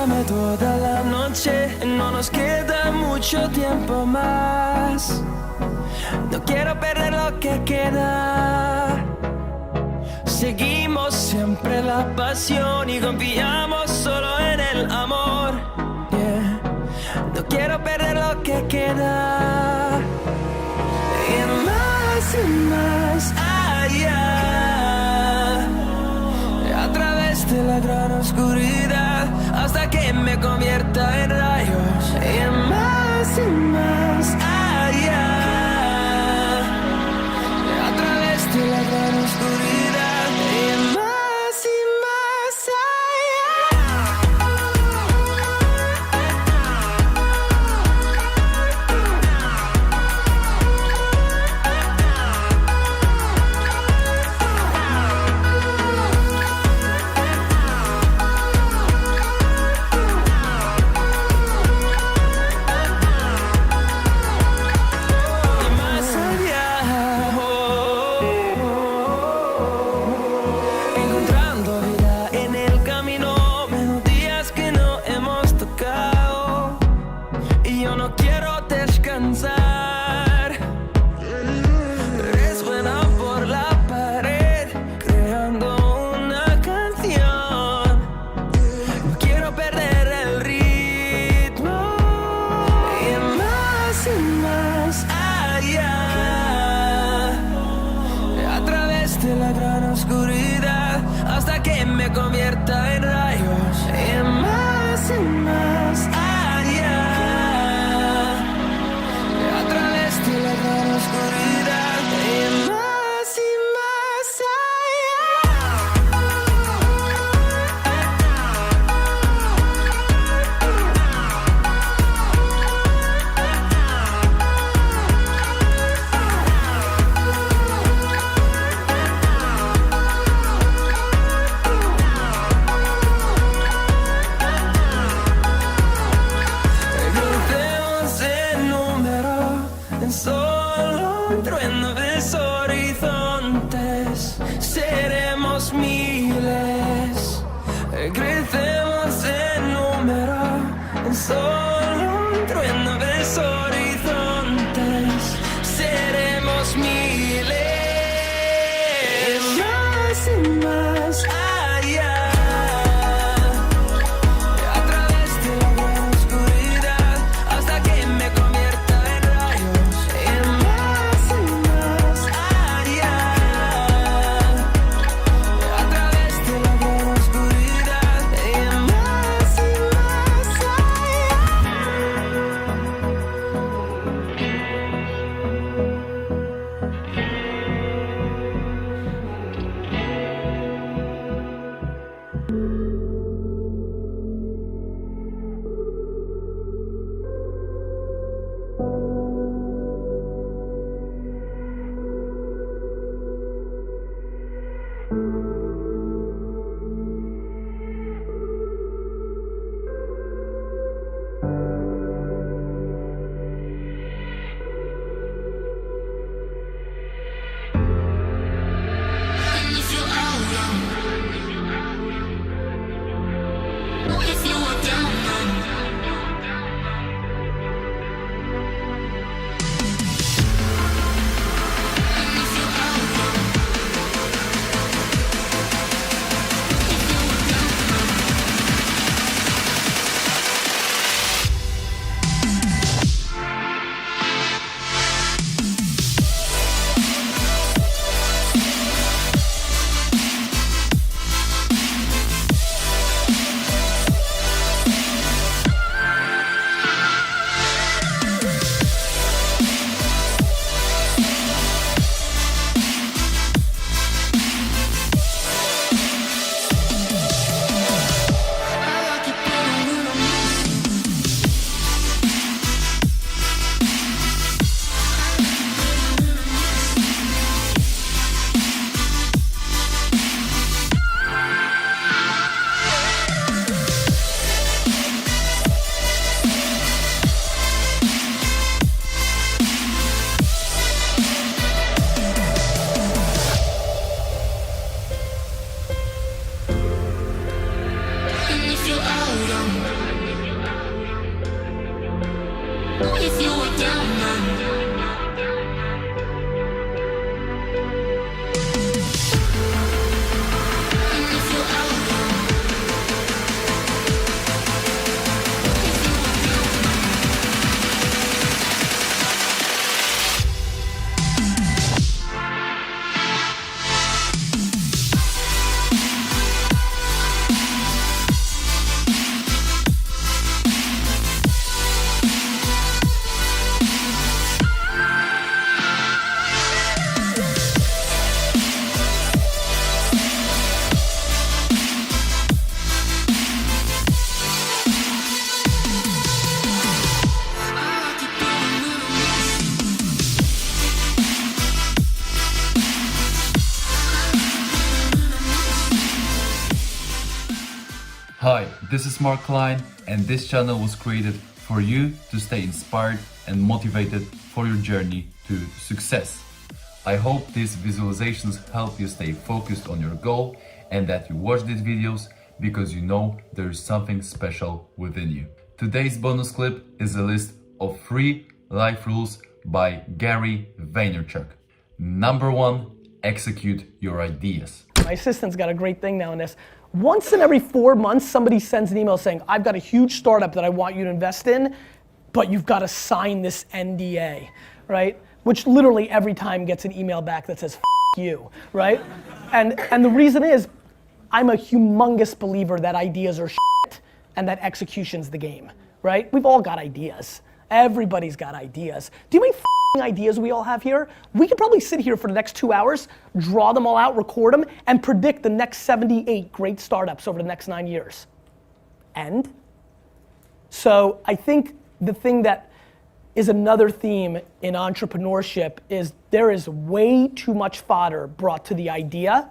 Dame toda la noche, no nos queda mucho tiempo más. No quiero perder lo que queda. Seguimos siempre la pasión y confiamos solo en el amor. Yeah. No quiero perder lo que queda. Y más allá, a través de la gran oscuridad, hasta que me convierta en rayos. Y más allá, a través de la gran oscuridad. Y más convierta en rayos. Y más allá, a través de la gran oscuridad. Y más solo un trueno de horizontes, seremos miles, crecemos en número, en solo un trueno de horizontes, seremos miles, más allá. Yeah. if you were down and if you're out Hi, this is Mark Klein, and this channel was created for you to stay inspired and motivated for your journey to success. I hope these visualizations help you stay focused on your goal and that you watch these videos because you know there is something special within you. Today's bonus clip is a list of 3 life rules by Gary Vaynerchuk. Number 1, execute your ideas. My assistant's got a great thing now in this. Once in every 4 months, somebody sends an email saying, I've got a huge startup that I want you to invest in, but you've got to sign this NDA, right? Which literally every time gets an email back that says, F you, right? And the reason is, I'm a humongous believer that ideas are shit and that execution's the game, right? We've all got ideas. Everybody's got ideas. Do you mean ideas we all have here? We could probably sit here for the next 2 hours, draw them all out, record them, and predict the next 78 great startups over the next 9 years. And so I think the thing that is another theme in entrepreneurship is there is way too much fodder brought to the idea.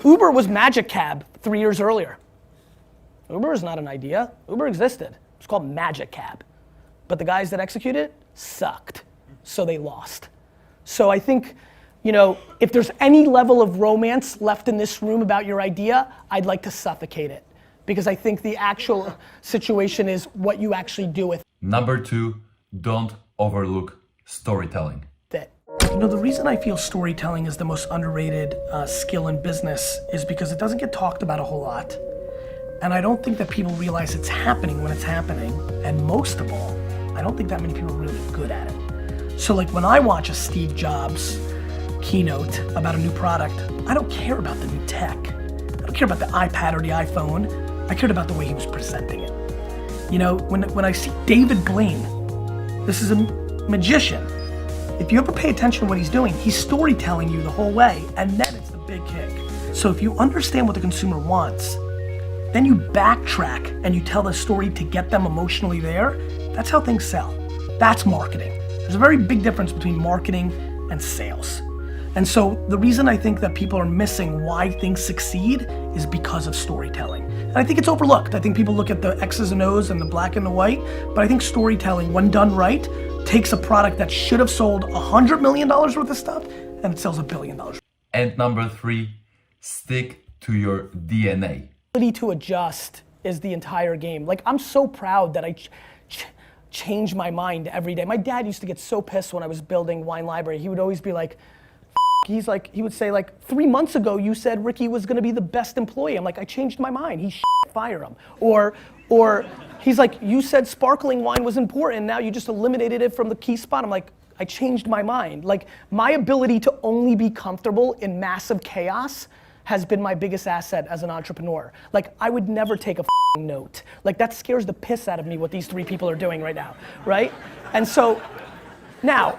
Uber was Magic Cab 3 years earlier. Uber is not an idea. Uber existed. It's called Magic Cab. But the guys that executed it sucked. So they lost. So I think, you know, if there's any level of romance left in this room about your idea, I'd like to suffocate it. Because I think the actual situation is what you actually do with it. Number 2, don't overlook storytelling. You know, the reason I feel storytelling is the most underrated skill in business is because it doesn't get talked about a whole lot. And I don't think that people realize it's happening when it's happening. And most of all, I don't think that many people are really good at it. So like when I watch a Steve Jobs keynote about a new product, I don't care about the new tech. I don't care about the iPad or the iPhone. I cared about the way he was presenting it. You know, when I see David Blaine, this is a magician. If you ever pay attention to what he's doing, he's storytelling you the whole way, and then it's the big kick. So if you understand what the consumer wants, then you backtrack and you tell the story to get them emotionally there. That's how things sell. That's marketing. There's a very big difference between marketing and sales. And so the reason I think that people are missing why things succeed is because of storytelling. And I think it's overlooked. I think people look at the X's and O's and the black and the white, but I think storytelling, when done right, takes a product that should have sold $100 million worth of stuff and it sells $1 billion. And number 3, stick to your DNA. Ability to adjust is the entire game. Like, I'm so proud that I change my mind every day. My dad used to get so pissed when I was building Wine Library. He would always be like, he would say like, 3 months ago you said Ricky was gonna be the best employee. I'm like, I changed my mind. He fire him. Or he's like, you said sparkling wine was important, now you just eliminated it from the key spot. I'm like, I changed my mind. Like, my ability to only be comfortable in massive chaos has been my biggest asset as an entrepreneur. Like, I would never take a note. Like, that scares the piss out of me what these 3 people are doing right now, right? And so, now,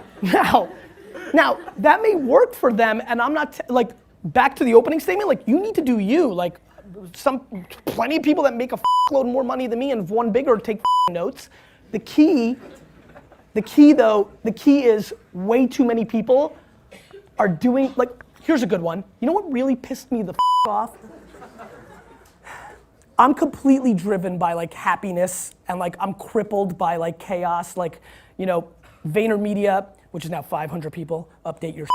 that may work for them, and I'm not, like, back to the opening statement, like, you need to do you. Like, plenty of people that make a load more money than me and have won bigger take notes. The key is way too many people are doing, like, here's a good one. You know what really pissed me the off? I'm completely driven by like happiness and like I'm crippled by like chaos. Like, you know, VaynerMedia, which is now 500 people, update your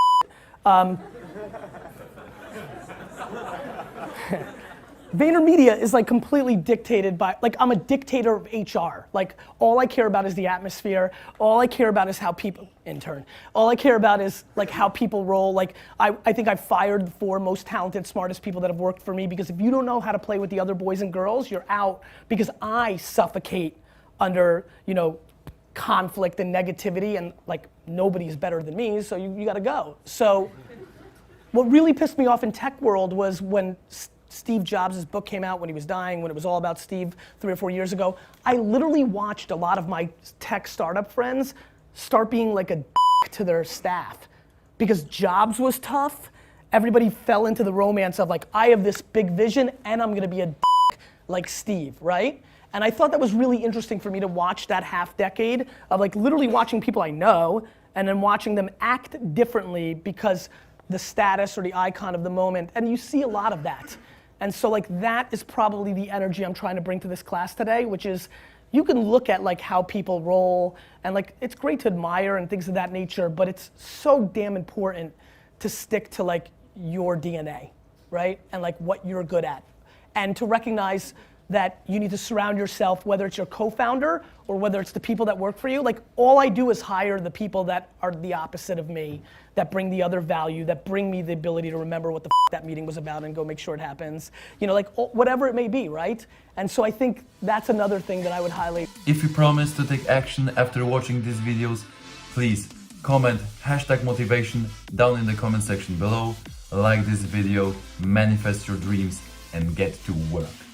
VaynerMedia is like completely dictated by, like I'm a dictator of HR. Like all I care about is the atmosphere. All I care about is how people, all I care about is like how people roll. Like I think I've fired the 4 most talented, smartest people that have worked for me, because if you don't know how to play with the other boys and girls, you're out, because I suffocate under, you know, conflict and negativity, and like nobody's better than me, so you gotta go. So what really pissed me off in tech world was when Steve Jobs' book came out, when he was dying, when it was all about Steve 3 or 4 years ago. I literally watched a lot of my tech startup friends start being like a dick to their staff. Because Jobs was tough, everybody fell into the romance of like, I have this big vision and I'm gonna be a dick like Steve, right? And I thought that was really interesting for me to watch that half decade of like literally watching people I know and then watching them act differently because the status or the icon of the moment, and you see a lot of that. And so like that is probably the energy I'm trying to bring to this class today, which is you can look at like how people roll, and like it's great to admire and things of that nature, but it's so damn important to stick to like your DNA, right? And like what you're good at. And to recognize that you need to surround yourself, whether it's your co-founder or whether it's the people that work for you. Like all I do is hire the people that are the opposite of me, that bring the other value, that bring me the ability to remember what the that meeting was about and go make sure it happens. You know, like whatever it may be, right? And so I think that's another thing that I would highlight. If you promise to take action after watching these videos, please comment #motivation down in the comment section below, like this video, manifest your dreams, and get to work.